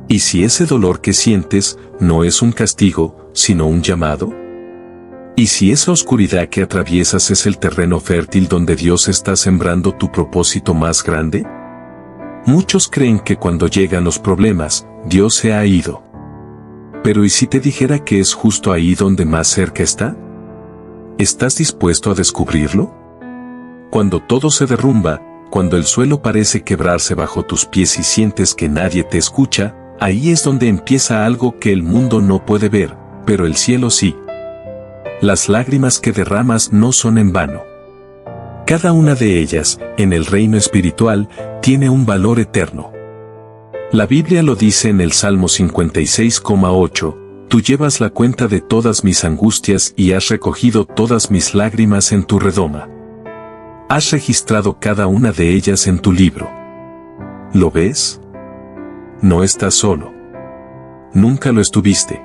¿Y si ese dolor que sientes no es un castigo, sino un llamado? ¿Y si esa oscuridad que atraviesas es el terreno fértil donde Dios está sembrando tu propósito más grande? Muchos creen que cuando llegan los problemas, Dios se ha ido. Pero ¿y si te dijera que es justo ahí donde más cerca está? ¿Estás dispuesto a descubrirlo? Cuando todo se derrumba, cuando el suelo parece quebrarse bajo tus pies y sientes que nadie te escucha, ahí es donde empieza algo que el mundo no puede ver, pero el cielo sí. Las lágrimas que derramas no son en vano. Cada una de ellas, en el reino espiritual, tiene un valor eterno. La Biblia lo dice en el Salmo 56,8, tú llevas la cuenta de todas mis angustias y has recogido todas mis lágrimas en tu redoma. Has registrado cada una de ellas en tu libro. ¿Lo ves? No estás solo. Nunca lo estuviste.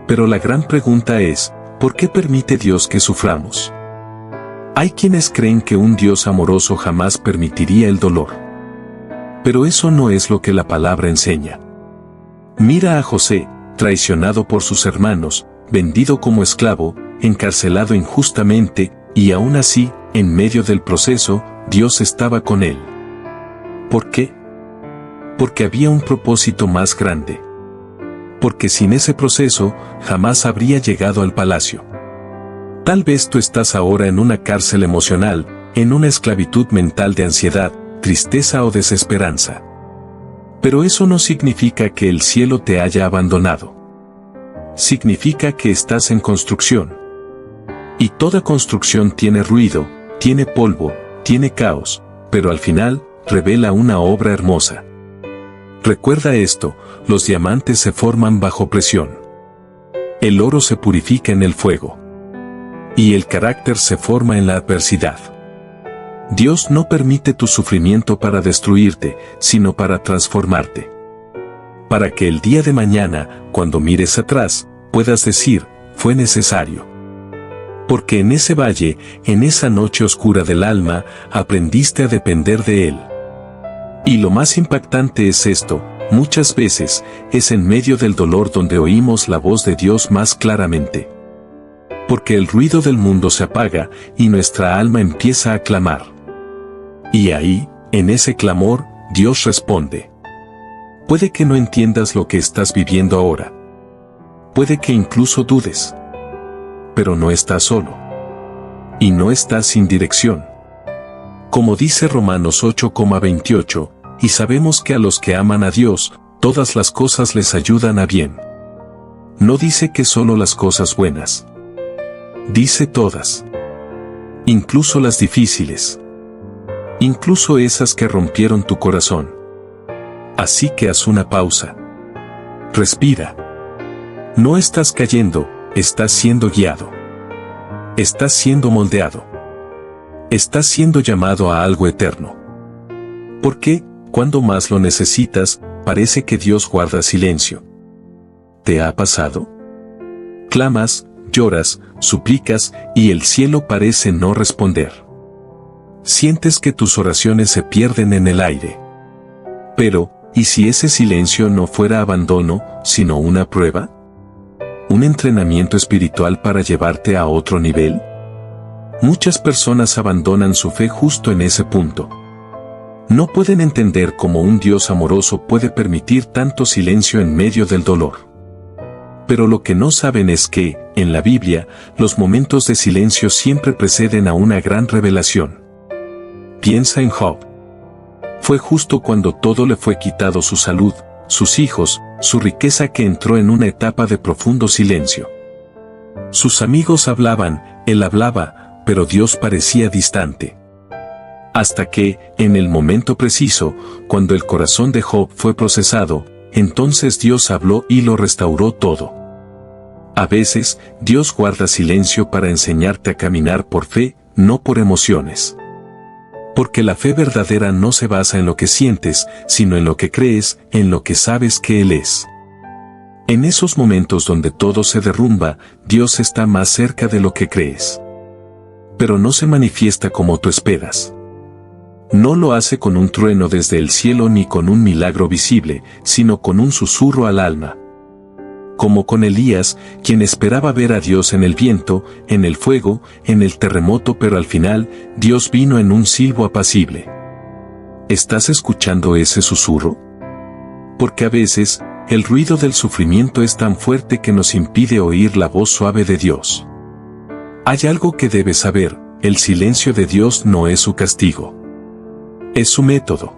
Pero la gran pregunta es, ¿por qué permite Dios que suframos? Hay quienes creen que un Dios amoroso jamás permitiría el dolor. Pero eso no es lo que la palabra enseña. Mira a José, traicionado por sus hermanos, vendido como esclavo, encarcelado injustamente, y aún así, en medio del proceso, Dios estaba con él. ¿Por qué? Porque había un propósito más grande. Porque sin ese proceso, jamás habría llegado al palacio. Tal vez tú estás ahora en una cárcel emocional, en una esclavitud mental de ansiedad, tristeza o desesperanza. Pero eso no significa que el cielo te haya abandonado. Significa que estás en construcción. Y toda construcción tiene ruido, tiene polvo, tiene caos, pero al final, revela una obra hermosa. Recuerda esto, los diamantes se forman bajo presión. El oro se purifica en el fuego. Y el carácter se forma en la adversidad. Dios no permite tu sufrimiento para destruirte, sino para transformarte. Para que el día de mañana, cuando mires atrás, puedas decir, fue necesario. Porque en ese valle, en esa noche oscura del alma, aprendiste a depender de Él. Y lo más impactante es esto, muchas veces, es en medio del dolor donde oímos la voz de Dios más claramente. Porque el ruido del mundo se apaga y nuestra alma empieza a clamar. Y ahí, en ese clamor, Dios responde. Puede que no entiendas lo que estás viviendo ahora. Puede que incluso dudes. Pero no estás solo. Y no estás sin dirección. Como dice Romanos 8,28, y sabemos que a los que aman a Dios, todas las cosas les ayudan a bien. No dice que solo las cosas buenas. Dice todas. Incluso las difíciles. Incluso esas que rompieron tu corazón. Así que haz una pausa. Respira. No estás cayendo, estás siendo guiado. Estás siendo moldeado. Estás siendo llamado a algo eterno. ¿Por qué, cuando más lo necesitas, parece que Dios guarda silencio? ¿Te ha pasado? Clamas, lloras, suplicas, y el cielo parece no responder. Sientes que tus oraciones se pierden en el aire. Pero, ¿y si ese silencio no fuera abandono, sino una prueba? ¿Un entrenamiento espiritual para llevarte a otro nivel? Muchas personas abandonan su fe justo en ese punto. No pueden entender cómo un Dios amoroso puede permitir tanto silencio en medio del dolor. Pero lo que no saben es que, en la Biblia, los momentos de silencio siempre preceden a una gran revelación. Piensa en Job. Fue justo cuando todo le fue quitado su salud, sus hijos, su riqueza que entró en una etapa de profundo silencio. Sus amigos hablaban, él hablaba, pero Dios parecía distante. Hasta que, en el momento preciso, cuando el corazón de Job fue procesado, entonces Dios habló y lo restauró todo. A veces, Dios guarda silencio para enseñarte a caminar por fe, no por emociones. Porque la fe verdadera no se basa en lo que sientes, sino en lo que crees, en lo que sabes que Él es. En esos momentos donde todo se derrumba, Dios está más cerca de lo que crees. Pero no se manifiesta como tú esperas. No lo hace con un trueno desde el cielo ni con un milagro visible, sino con un susurro al alma. Como con Elías, quien esperaba ver a Dios en el viento, en el fuego, en el terremoto, pero al final, Dios vino en un silbo apacible. ¿Estás escuchando ese susurro? Porque a veces, el ruido del sufrimiento es tan fuerte que nos impide oír la voz suave de Dios. Hay algo que debes saber: el silencio de Dios no es su castigo. Es su método.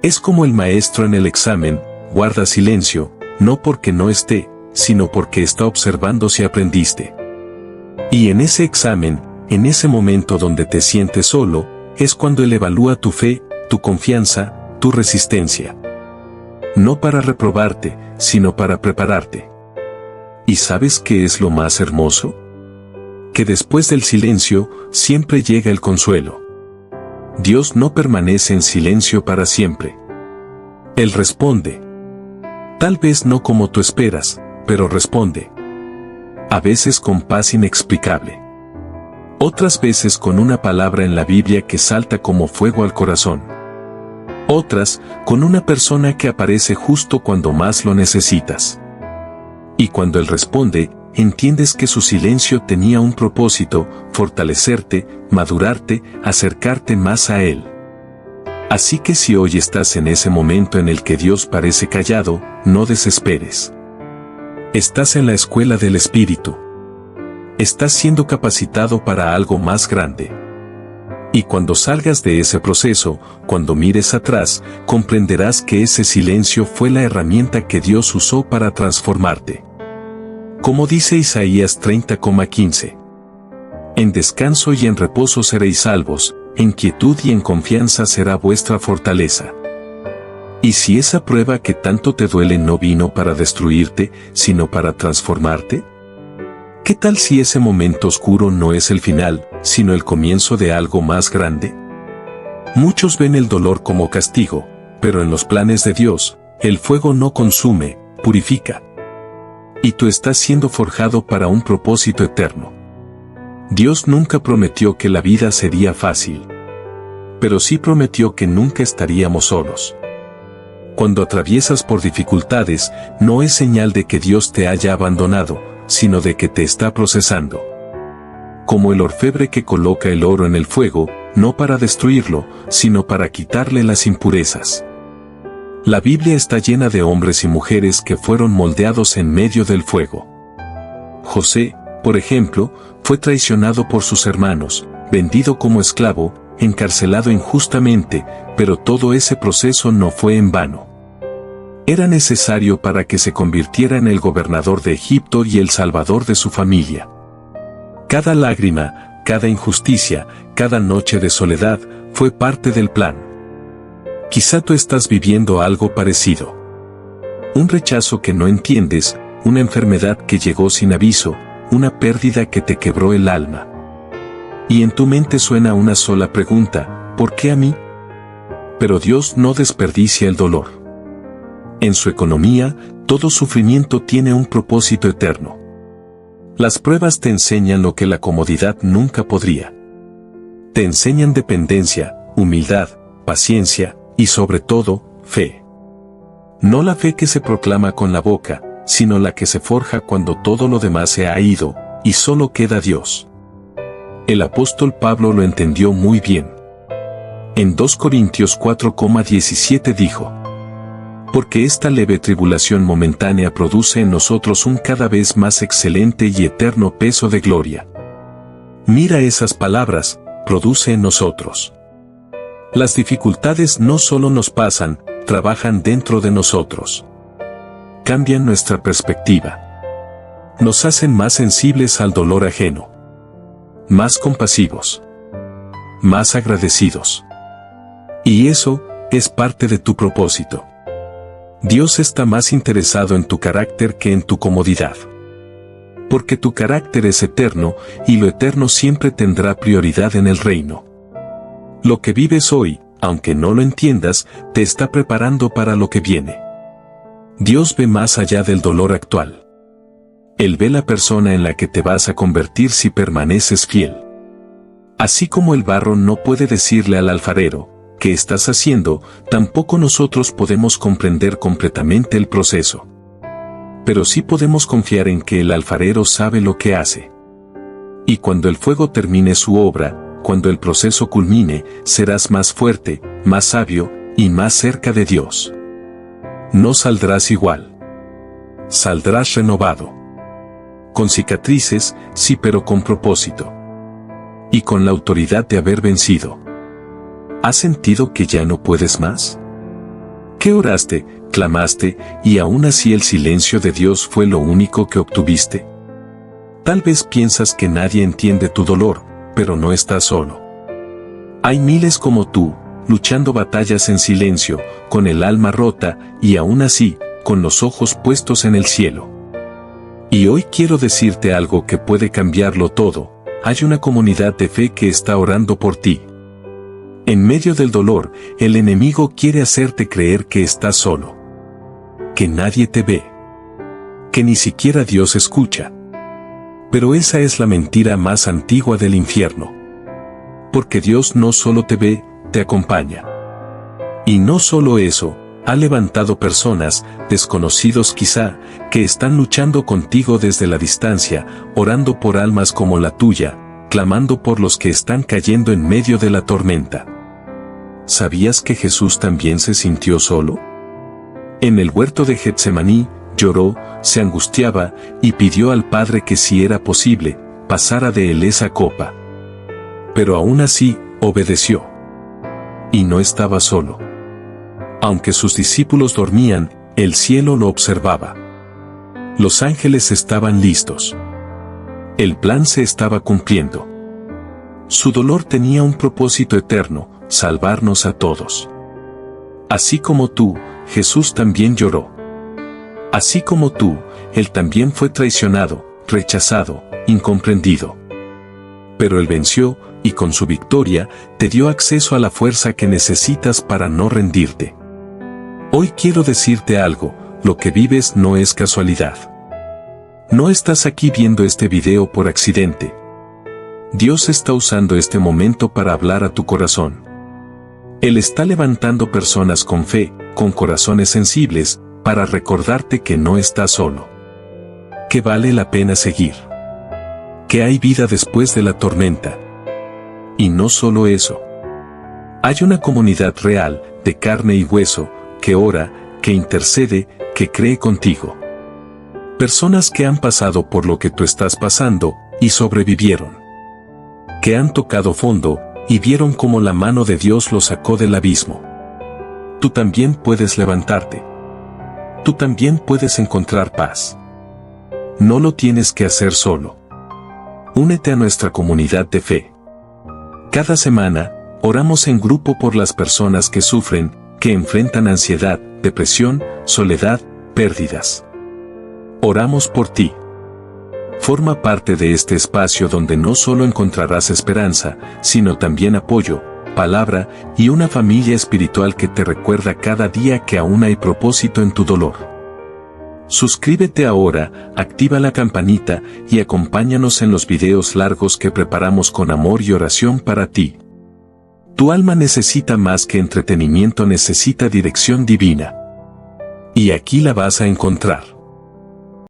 Es como el maestro en el examen: guarda silencio, no porque no esté, sino porque está observando si aprendiste. Y en ese examen, en ese momento donde te sientes solo, es cuando Él evalúa tu fe, tu confianza, tu resistencia. No para reprobarte, sino para prepararte. ¿Y sabes qué es lo más hermoso? Que después del silencio, siempre llega el consuelo. Dios no permanece en silencio para siempre. Él responde. Tal vez no como tú esperas, pero responde. A veces con paz inexplicable. Otras veces con una palabra en la Biblia que salta como fuego al corazón. Otras, con una persona que aparece justo cuando más lo necesitas. Y cuando Él responde, entiendes que su silencio tenía un propósito: fortalecerte, madurarte, acercarte más a Él. Así que si hoy estás en ese momento en el que Dios parece callado, no desesperes. Estás en la escuela del Espíritu. Estás siendo capacitado para algo más grande. Y cuando salgas de ese proceso, cuando mires atrás, comprenderás que ese silencio fue la herramienta que Dios usó para transformarte. Como dice Isaías 30,15. En descanso y en reposo seréis salvos, en quietud y en confianza será vuestra fortaleza. ¿Y si esa prueba que tanto te duele no vino para destruirte, sino para transformarte? ¿Qué tal si ese momento oscuro no es el final, sino el comienzo de algo más grande? Muchos ven el dolor como castigo, pero en los planes de Dios, el fuego no consume, purifica. Y tú estás siendo forjado para un propósito eterno. Dios nunca prometió que la vida sería fácil. Pero sí prometió que nunca estaríamos solos. Cuando atraviesas por dificultades, no es señal de que Dios te haya abandonado, sino de que te está procesando. Como el orfebre que coloca el oro en el fuego, no para destruirlo, sino para quitarle las impurezas. La Biblia está llena de hombres y mujeres que fueron moldeados en medio del fuego. José, por ejemplo, fue traicionado por sus hermanos, vendido como esclavo, encarcelado injustamente, pero todo ese proceso no fue en vano. Era necesario para que se convirtiera en el gobernador de Egipto y el salvador de su familia. Cada lágrima, cada injusticia, cada noche de soledad, fue parte del plan. Quizá tú estás viviendo algo parecido. Un rechazo que no entiendes, una enfermedad que llegó sin aviso, una pérdida que te quebró el alma. Y en tu mente suena una sola pregunta: ¿por qué a mí? Pero Dios no desperdicia el dolor. En su economía, todo sufrimiento tiene un propósito eterno. Las pruebas te enseñan lo que la comodidad nunca podría. Te enseñan dependencia, humildad, paciencia y sobre todo, fe. No la fe que se proclama con la boca, sino la que se forja cuando todo lo demás se ha ido, y solo queda Dios. El apóstol Pablo lo entendió muy bien. En 2 Corintios 4,17 dijo: porque esta leve tribulación momentánea produce en nosotros un cada vez más excelente y eterno peso de gloria. Mira esas palabras: produce en nosotros. Las dificultades no solo nos pasan, trabajan dentro de nosotros. Cambian nuestra perspectiva. Nos hacen más sensibles al dolor ajeno. Más compasivos. Más agradecidos. Y eso es parte de tu propósito. Dios está más interesado en tu carácter que en tu comodidad. Porque tu carácter es eterno, y lo eterno siempre tendrá prioridad en el reino. Lo que vives hoy, aunque no lo entiendas, te está preparando para lo que viene. Dios ve más allá del dolor actual. Él ve la persona en la que te vas a convertir si permaneces fiel. Así como el barro no puede decirle al alfarero: qué estás haciendo, tampoco nosotros podemos comprender completamente el proceso. Pero sí podemos confiar en que el alfarero sabe lo que hace. Y cuando el fuego termine su obra, cuando el proceso culmine, serás más fuerte, más sabio y más cerca de Dios. No saldrás igual. Saldrás renovado. Con cicatrices, sí, pero con propósito. Y con la autoridad de haber vencido. ¿Has sentido que ya no puedes más? ¿Qué oraste, clamaste, y aún así el silencio de Dios fue lo único que obtuviste? Tal vez piensas que nadie entiende tu dolor, pero no estás solo. Hay miles como tú, luchando batallas en silencio, con el alma rota, y aún así, con los ojos puestos en el cielo. Y hoy quiero decirte algo que puede cambiarlo todo. Hay una comunidad de fe que está orando por ti. En medio del dolor, el enemigo quiere hacerte creer que estás solo. Que nadie te ve. Que ni siquiera Dios escucha. Pero esa es la mentira más antigua del infierno. Porque Dios no solo te ve, te acompaña. Y no solo eso, ha levantado personas, desconocidos quizá, que están luchando contigo desde la distancia, orando por almas como la tuya, clamando por los que están cayendo en medio de la tormenta. ¿Sabías que Jesús también se sintió solo? En el huerto de Getsemaní, lloró, se angustiaba, y pidió al Padre que si era posible, pasara de él esa copa. Pero aún así, obedeció. Y no estaba solo. Aunque sus discípulos dormían, el cielo lo observaba. Los ángeles estaban listos. El plan se estaba cumpliendo. Su dolor tenía un propósito eterno, salvarnos a todos. Así como tú, Jesús también lloró. Así como tú, Él también fue traicionado, rechazado, incomprendido. Pero Él venció, y con su victoria, te dio acceso a la fuerza que necesitas para no rendirte. Hoy quiero decirte algo, lo que vives no es casualidad. No estás aquí viendo este video por accidente. Dios está usando este momento para hablar a tu corazón. Él está levantando personas con fe, con corazones sensibles, para recordarte que no estás solo. Que vale la pena seguir. Que hay vida después de la tormenta. Y no solo eso. Hay una comunidad real, de carne y hueso, que ora, que intercede, que cree contigo. Personas que han pasado por lo que tú estás pasando, y sobrevivieron. Que han tocado fondo, y vieron cómo la mano de Dios los sacó del abismo. Tú también puedes levantarte. Tú también puedes encontrar paz. No lo tienes que hacer solo. Únete a nuestra comunidad de fe. Cada semana, oramos en grupo por las personas que sufren, que enfrentan ansiedad, depresión, soledad, pérdidas. Oramos por ti. Forma parte de este espacio donde no solo encontrarás esperanza, sino también apoyo, palabra y una familia espiritual que te recuerda cada día que aún hay propósito en tu dolor. Suscríbete ahora, activa la campanita y acompáñanos en los videos largos que preparamos con amor y oración para ti. Tu alma necesita más que entretenimiento, necesita dirección divina. Y aquí la vas a encontrar.